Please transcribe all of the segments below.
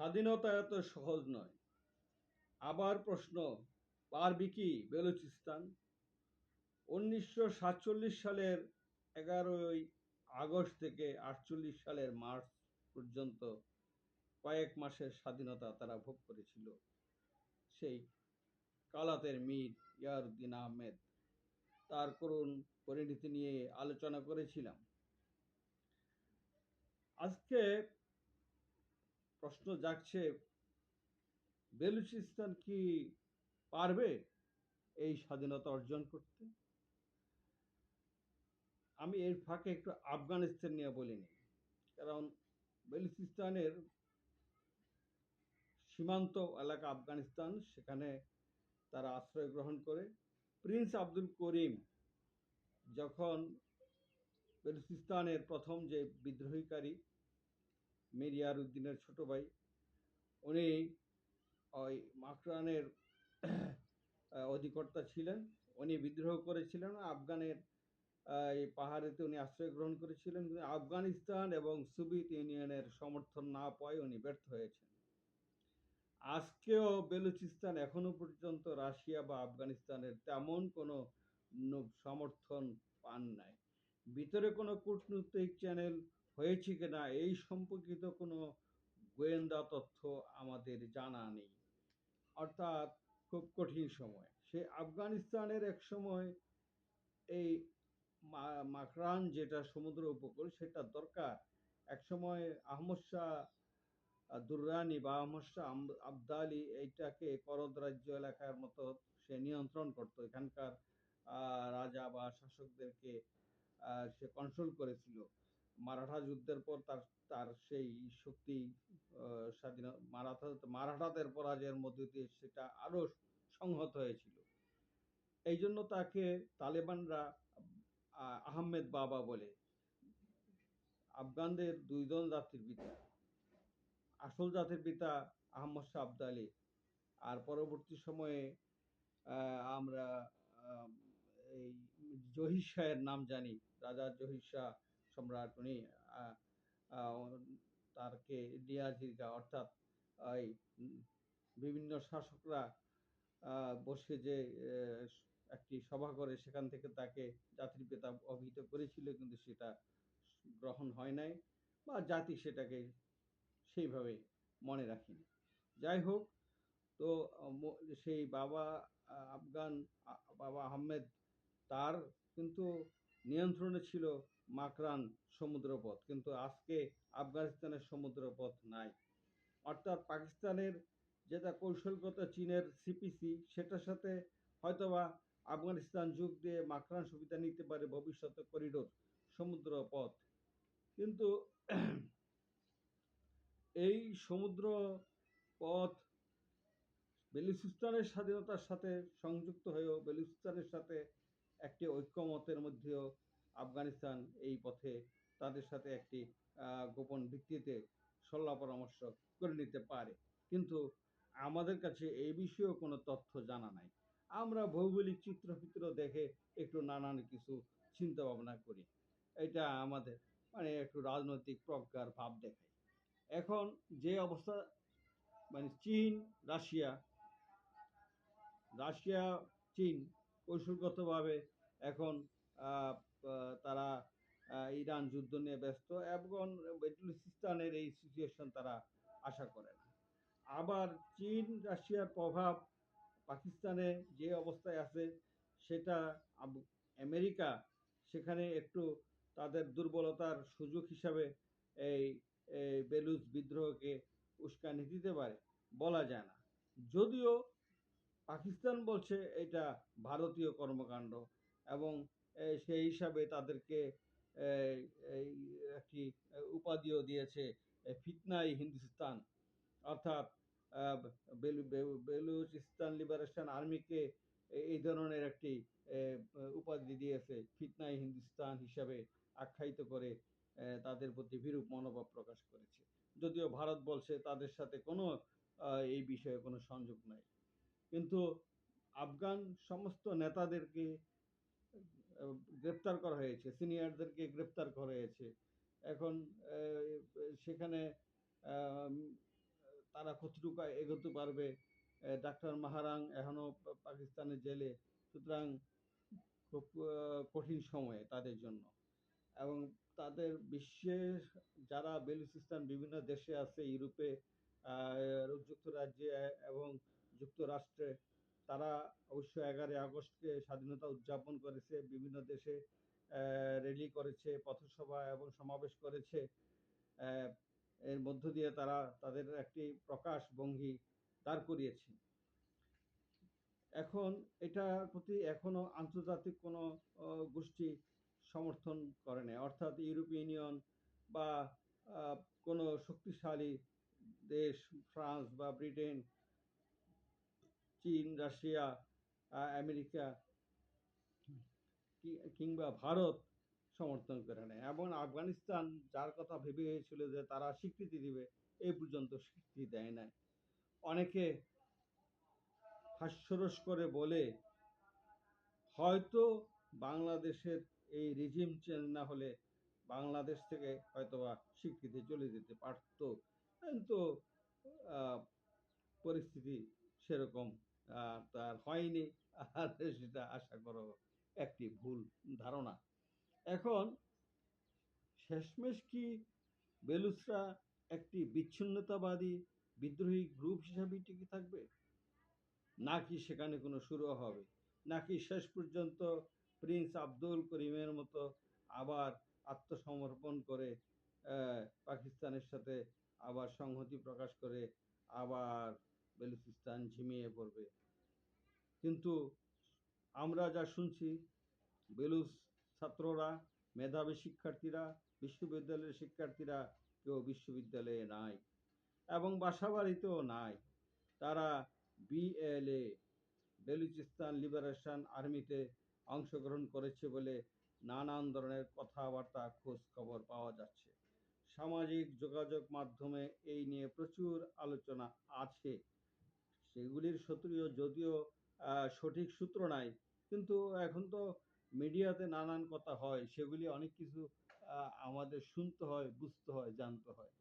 স্বাধীনতা এত সহজ নয়। আবার প্রশ্ন, পারবি কি বেলুচিস্তান? 1947 সালের 11ই আগস্ট থেকে 48 সালের মার্চ পর্যন্ত কয়েক মাসের স্বাধীনতা তারা ভোগ করেছিল। সেই কালাতের মীর ইয়ারউদ্দিন আহমেদ তার করুণ পরিণতি নিয়ে আলোচনা করেছিলাম। আজকে প্রশ্ন জাগছে, বেলুচিস্তান কি পারবে এই স্বাধীনতা অর্জন করতে? আমি এর ফাঁকে একটু আফগানিস্তান নিয়ে বলিনি, কারণ বেলুচিস্তানের সীমান্ত এলাকা আফগানিস্তান, সেখানে তারা আশ্রয় গ্রহণ করে। প্রিন্স আব্দুল করিম যখন বেলুচিস্তানের প্রথম যে বিদ্রোহীকারী মীর ইয়ারউদ্দিনের ছোট ভাই, উনি ওই মাকরানের অধিকর্তা ছিলেন। উনি বিদ্রোহ করেছিলেন আফগানের এই পাহাড়েতে, উনি আশ্রয় গ্রহণ করেছিলেন। কিন্তু আফগানিস্তান এবং সোভিয়েত ইউনিয়নের সমর্থন না পাওয়ায় উনি ব্যর্থ হয়েছেন। আজকেও বেলুচিস্তান এখনো পর্যন্ত রাশিয়া বা আফগানিস্তানের তেমন কোনো সমর্থন পান নাই। ভিতরে কোনো কূটনৈতিক চ্যানেল হয়েছে কিনা এই সম্পর্কিত কোনো গোয়েন্দা তথ্য আমাদের জানা নেই। অর্থাৎ খুব কঠিন সময়। সে আফগানিস্তানের এক সময় এই মাকরান যেটা সমুদ্র উপকূল, সেটা দরকার। এক সময় আহমদ শাহ দুররানি বা আহমদ শাহ আবদালি এইটাকে করদ রাজ্য এলাকার মতো সে নিয়ন্ত্রণ করত। এখানকার রাজা বা শাসকদেরকে সে কন্ট্রোল করেছিল। মারাঠা যুদ্ধের পর তার তার সেই শক্তি স্বাধীন মারাঠাদের পরাজয়ের মধ্যে দিয়ে সেটা আরো সংহত হয়েছিল। এই জন্য তাকে তালেবানরা আহমেদ বাবা বলে। আফগানদের দুইজন জাতির পিতা, আসল জাতির পিতা আহমদ শাহ আবদালি, আর পরবর্তী সময়ে আমরা এই জহির শাহের নাম জানি, রাজা জহির শাহ সম্রাট। উনি তারকে ডিয়াজিরগা, অর্থাৎ এই বিভিন্ন শাসকরা বসে যে একটি সভা করে, সেখান থেকে তাকে জাতির পিতা অভিহিত করেছিল, কিন্তু সেটা গ্রহণ হয় নাই বা জাতি সেটাকে সেইভাবে মনে রাখিনি। যাই হোক, তো সেই বাবা আফগান বাবা আহমেদ, তার কিন্তু নিয়ন্ত্রণে ছিল মাকরান সমুদ্রপথ, কিন্তু আজকে আফগানিস্তানের সমুদ্রপথ নাই। অর্থাৎ পাকিস্তানের যেটা কৌশলগত চীনের সিপিসি, সেটার সাথে হয়তোবা আফগানিস্তান যোগ দিয়ে মাকরান সুবিধা নিতে পারে ভবিষ্যতে করিডোর সমুদ্র পথ। কিন্তু এই সমুদ্র পথ বেলুচিস্তানের স্বাধীনতার সাথে সংযুক্ত হয়েও বেলুচিস্তানের সাথে একটি ঐক্যমতের মধ্যেও আফগানিস্তান এই পথে তাদের সাথে একটি গোপন ভিত্তিতে সল্লা পরামর্শ করে নিতে পারে। কিন্তু আমাদের কাছে এই বিষয়েও কোনো তথ্য জানা নাই। আমরা ভৌগোলিক চিত্রফিত্র দেখে একটু নানান কিছু চিন্তা ভাবনা করি। এটা আমাদের মানে একটু রাজনৈতিক প্রজ্ঞার ভাব দেখায়। এখন যে অবস্থা, মানে চীন, রাশিয়া রাশিয়া চীন কৌশলগতভাবে এখন তারা ইরান যুদ্ধ নিয়ে ব্যস্ত, এবং বেলুচিস্তানের এই সিচুয়েশন তারা আশা করে না। আবার চীন রাশিয়ার প্রভাব পাকিস্তানে যে অবস্থায় আছে, সেটা আমেরিকা সেখানে একটু তাদের দুর্বলতার সুযোগ হিসাবে এই বেলুচ বিদ্রোহকে উস্কানি দিতে পারে, বলা যায় না। যদিও পাকিস্তান বলছে এটা ভারতীয় কর্মকাণ্ড, এবং সেই হিসাবে তাদেরকে এই একটি উপাধিও দিয়েছে, ফিতনাই হিন্দুস্তান। অর্থাৎ বেলুচিস্তান লিবারেশন আর্মিকে এই ধরনের একটি উপাধি দিয়েছে, ফিতনাই হিন্দুস্তান হিসাবে আখ্যায়িত করে তাদের প্রতি বিরূপ মনোভাব প্রকাশ করেছে। যদিও ভারত বলছে তাদের সাথে কোনো এই বিষয়ে কোনো সংযোগ নাই। কিন্তু আফগান সমস্ত নেতাদেরকে গ্রেপ্তার করা হয়েছে, সিনিয়রদেরকে গ্রেপ্তার করা হয়েছে। এখন সেখানে তারা কতটুকু এগোতে পারবে। ডাক্তার মাহারাং এখনো পাকিস্তানের জেলে, সুতরাং খুব কঠিন সময় তাদের জন্য। এবং তাদের বিশ্বের যারা বেলুচিস্তান বিভিন্ন দেশে আছে, ইউরোপে, যুক্তরাজ্যে এবং যুক্তরাষ্ট্রে, তারা অবশ্য 11 আগস্টকে স্বাধীনতা উদযাপন করেছে, বিভিন্ন দেশে র্যালি করেছে, পথসভা এবং সমাবেশ করেছে। এর মধ্য দিয়ে তারা তাদের একটি প্রকাশ ভঙ্গি দাঁড় করিয়েছে। এখন এটার প্রতি এখনো আন্তর্জাতিক কোনো গোষ্ঠী সমর্থন করে নাই, অর্থাৎ ইউরোপীয় ইউনিয়ন বা কোনো শক্তিশালী দেশ, ফ্রান্স বা ব্রিটেন, চীন, রাশিয়া, আমেরিকা কিংবা ভারত সমর্থন করে নেয়। এবং আফগানিস্তান যার কথা ভেবেছিল যে তারা স্বীকৃতি দিবে, এই পর্যন্ত স্বীকৃতি দেয় নাই। অনেকে হাস্যরস করে বলে হয়তো বাংলাদেশের এই রিজিম চেঞ্জ না হলে বাংলাদেশ থেকে হয়তোবা স্বীকৃতি চলে যেতে পারত, কিন্তু পরিস্থিতি সেরকম তার হয়নি, আর সেটা আশা করো একটি ভুল ধারণা। এখন শেষমেশ কি বেলুচরা একটি বিচ্ছিন্নতাবাদী বিদ্রোহী গ্রুপ হিসাবে টিকে থাকবে, নাকি সেখানে কোনো শুরু হবে, নাকি শেষ পর্যন্ত প্রিন্স আব্দুল করিমের মতো আবার আত্মসমর্পণ করে পাকিস্তানের সাথে আবার সংহতি প্রকাশ করে আবার বেলুচিস্তান ঝিমিয়ে পড়বে। কিন্তু আমরা যা শুনছি, বেলুচ ছাত্ররা, মেধাবী শিক্ষার্থীরা, বিশ্ববিদ্যালয়ের শিক্ষার্থীরা কেউ বিশ্ববিদ্যালয়ে নাই এবং বাসাবাড়িতেও নাই। তারা বিএলএ, বেলুচিস্তান লিবারেশন আর্মিতে অংশগ্রহণ করেছে বলে নানান ধরনের কথাবার্তা, খোঁজ খবর পাওয়া যাচ্ছে। সামাজিক যোগাযোগ মাধ্যমে এই নিয়ে প্রচুর আলোচনা আছে। সেগুলির যদিও সঠিক সূত্র নাই, কিন্তু এখন তো মিডিয়াতে নানান কথা হয়, সেগুলি অনেক কিছু আমাদের শুনতে হয়, বুঝতে হয়, জানতে হয়।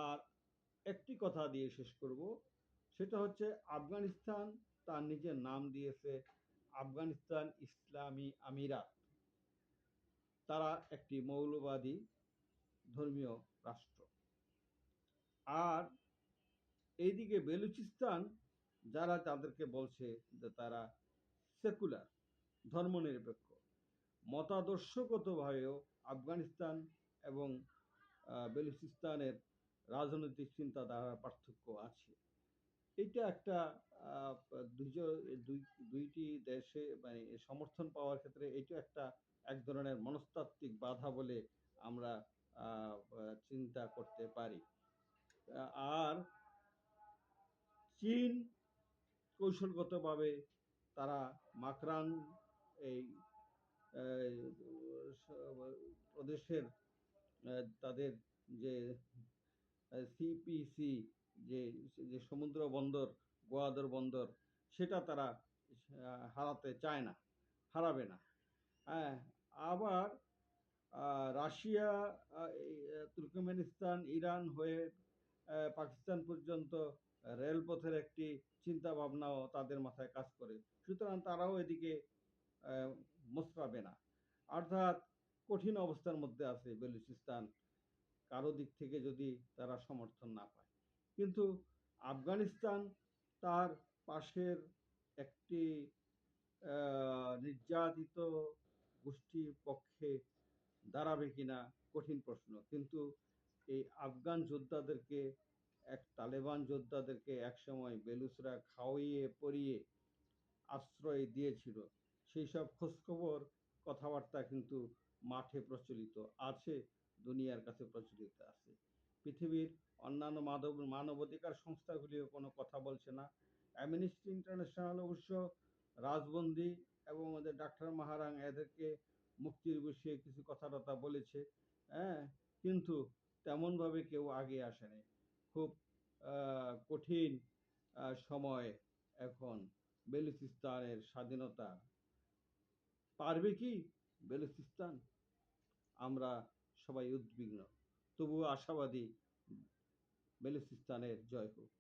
আর একটি কথা দিয়ে শেষ করব, সেটা হচ্ছে আফগানিস্তান তার নিজের নাম দিয়েছে আফগানিস্তান ইসলামী আমিরাত। তারা একটি মৌলবাদী ধর্মীয় রাষ্ট্র। আর এইদিকে বেলুচিস্তান যারা তাদেরকে বলছে যে তারা সেকুলার, ধর্মনিরপেক্ষ। মতাদর্শগতভাবেও আফগানিস্তান এবং বেলুচিস্তানের রাজনৈতিক চিন্তাধারার পার্থক্য আছে। এটা একটা দুইটি দেশে মানে সমর্থন পাওয়ার ক্ষেত্রে এটা একটা এক ধরনের মনস্তাত্ত্বিক বাধা বলে আমরা চিন্তা করতে পারি। আর চীন কৌশলগতভাবে তারা মাকরান এই প্রদেশের তাদের যে সিপিসি, যে যে সমুদ্র বন্দর, গোয়াদর বন্দর, সেটা তারা হারাতে চায় না, হারাবে না। হ্যাঁ, আবার রাশিয়া, তুর্কমেনিস্তান, ইরান হয়ে পাকিস্তান পর্যন্ত রেলপথের একটি চিন্তা ভাবনাও তাদের মাথায় কাজ করে। সুতরাং তারাও এদিকে মোচড়াবে না। অর্থাৎ কঠিন অবস্থার মধ্যে আছে বেলুচিস্তান, কারো দিক থেকে যদি তারা সমর্থন না পায়। কিন্তু আফগানিস্তান তার পাশের একটি নির্যাতিত গোষ্ঠীর পক্ষে দাঁড়াবে কিনা কঠিন প্রশ্ন। কিন্তু এই আফগান যোদ্ধাদেরকে, তালেবান যোদ্ধাদেরকে একসময় বেলুচরা খাওয়িয়ে পরিয়ে আশ্রয় দিয়েছিল। সেই সব খোঁজখবর, কথাবার্তা কিন্তু মাঠে প্রচলিত আছে, দুনিয়ার কাছে প্রচলিত আছে। পৃথিবীর অন্যান্য মানবাধিকার সংস্থাগুলিও কোনো কথা বলছে না। অ্যামনেস্টি ইন্টারন্যাশনাল অবশ্য রাজবন্দী এবং ওদের ডাক্তার মাহারাং এদেরকে মুক্তির বিষয়ে কিছু কথাবার্তা বলেছে, হ্যাঁ, কিন্তু তেমনভাবে কেউ আগে আসেনি। খুব কঠিন সময় এখন। বেলুচিস্তানের স্বাধীনতা পারবে কি বেলুচিস্তান? আমরা সবাই উদ্বিগ্ন, তবুও আশাবাদী বেলুচিস্তানের জয় হোক।